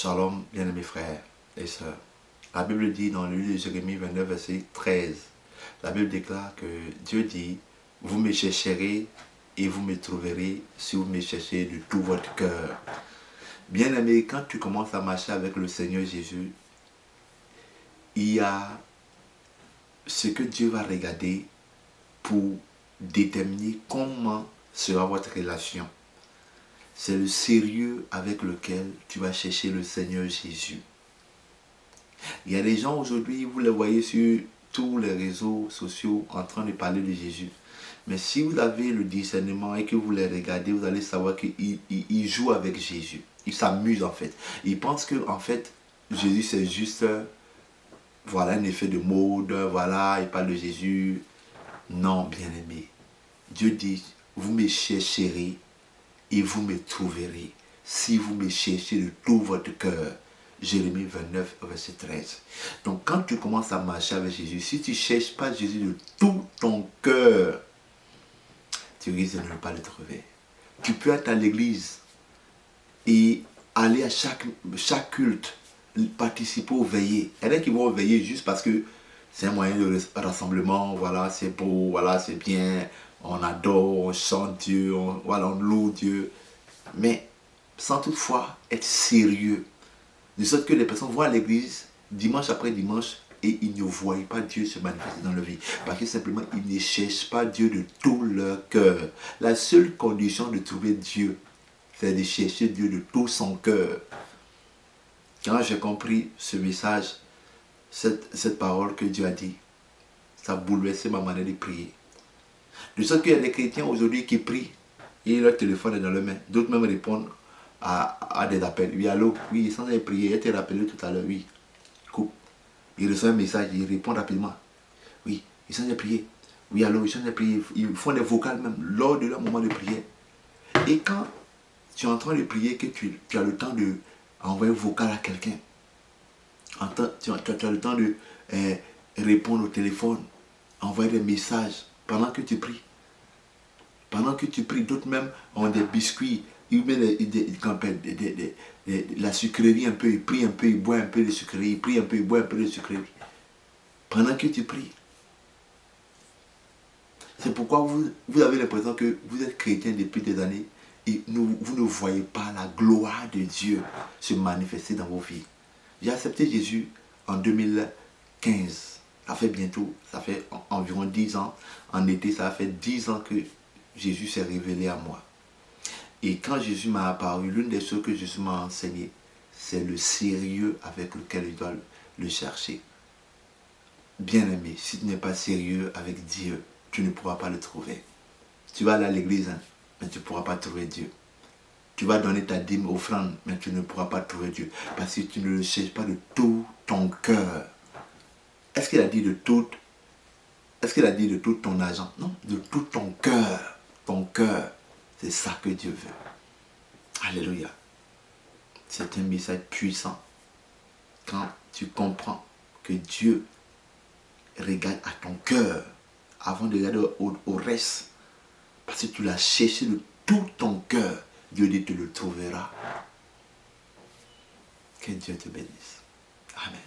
Shalom, bien-aimés frères et sœurs. La Bible dit dans le livre de Jérémie 29, verset 13, la Bible déclare que Dieu dit, vous me chercherez et vous me trouverez si vous me cherchez de tout votre cœur. Bien-aimé, quand tu commences à marcher avec le Seigneur Jésus, il y a ce que Dieu va regarder pour déterminer comment sera votre relation. C'est le sérieux avec lequel tu vas chercher le Seigneur Jésus. Il y a des gens aujourd'hui, vous les voyez sur tous les réseaux sociaux en train de parler de Jésus. Mais si vous avez le discernement et que vous les regardez, vous allez savoir qu'ils jouent avec Jésus. Ils s'amusent en fait. Ils pensent que en fait, Jésus c'est juste voilà, un effet de mode, voilà, il parle de Jésus. Non, bien-aimé. Dieu dit, vous me chercherez et vous me trouverez si vous me cherchez de tout votre cœur. Jérémie 29, verset 13. Donc quand tu commences à marcher avec Jésus, si tu ne cherches pas Jésus de tout ton cœur, tu risques de ne pas le trouver. Tu peux être à l'église et aller à chaque culte, participer aux veillées. Il y en a qui vont veiller juste parce que c'est un moyen de rassemblement, voilà, c'est beau, voilà, c'est bien, on adore, on chante Dieu, on loue Dieu. Mais sans toutefois être sérieux. De sorte que les personnes vont à l'église dimanche après dimanche et ils ne voient pas Dieu se manifester dans leur vie. Parce que simplement, ils ne cherchent pas Dieu de tout leur cœur. La seule condition de trouver Dieu, c'est de chercher Dieu de tout son cœur. Quand j'ai compris ce message, cette parole que Dieu a dit, ça a bouleversé ma manière de prier. De sorte qu'il y a des chrétiens aujourd'hui qui prient et leur téléphone est dans leurs mains. D'autres même répondent à des appels. Oui, allô, oui, sans aller prier, il a été rappelé tout à l'heure, oui. Coupe. Ils reçoivent un message, ils répondent rapidement. Oui, ils sont en train de prier. Oui, allô, ils sont en train de prier. Ils font des vocales même lors de leur moment de prière. Et quand tu es en train de prier, que tu as le temps d'envoyer un vocal à quelqu'un, tu as le temps de répondre au téléphone, envoyer des messages pendant que tu pries. Pendant que tu pries, d'autres même ont des biscuits, ils mettent la sucrerie un peu, ils prient un peu, ils boivent un peu de sucrerie, ils prient un peu, ils boivent un peu de sucrerie. Pendant que tu pries. C'est pourquoi vous avez l'impression que vous êtes chrétien depuis des années et vous ne voyez pas la gloire de Dieu se manifester dans vos vies. J'ai accepté Jésus en 2015. Ça fait environ 10 ans. En été, ça fait 10 ans que Jésus s'est révélé à moi. Et quand Jésus m'a apparu, l'une des choses que Jésus m'a enseigné, c'est le sérieux avec lequel il doit le chercher. Bien-aimé, si tu n'es pas sérieux avec Dieu, tu ne pourras pas le trouver. Tu vas aller à l'église, hein, mais tu ne pourras pas trouver Dieu. Tu vas donner ta dîme offrande, mais tu ne pourras pas trouver Dieu. Parce que tu ne le cherches pas de tout ton cœur. Est-ce qu'il a dit de tout? Est-ce qu'il a dit de tout ton argent? Non, de tout ton cœur. Ton cœur, c'est ça que Dieu veut. Alléluia. C'est un message puissant. Quand tu comprends que Dieu regarde à ton cœur avant de regarder au reste. Parce que tu l'as cherché de tout ton cœur. Dieu dit que tu le trouveras. Que Dieu te bénisse. Amen.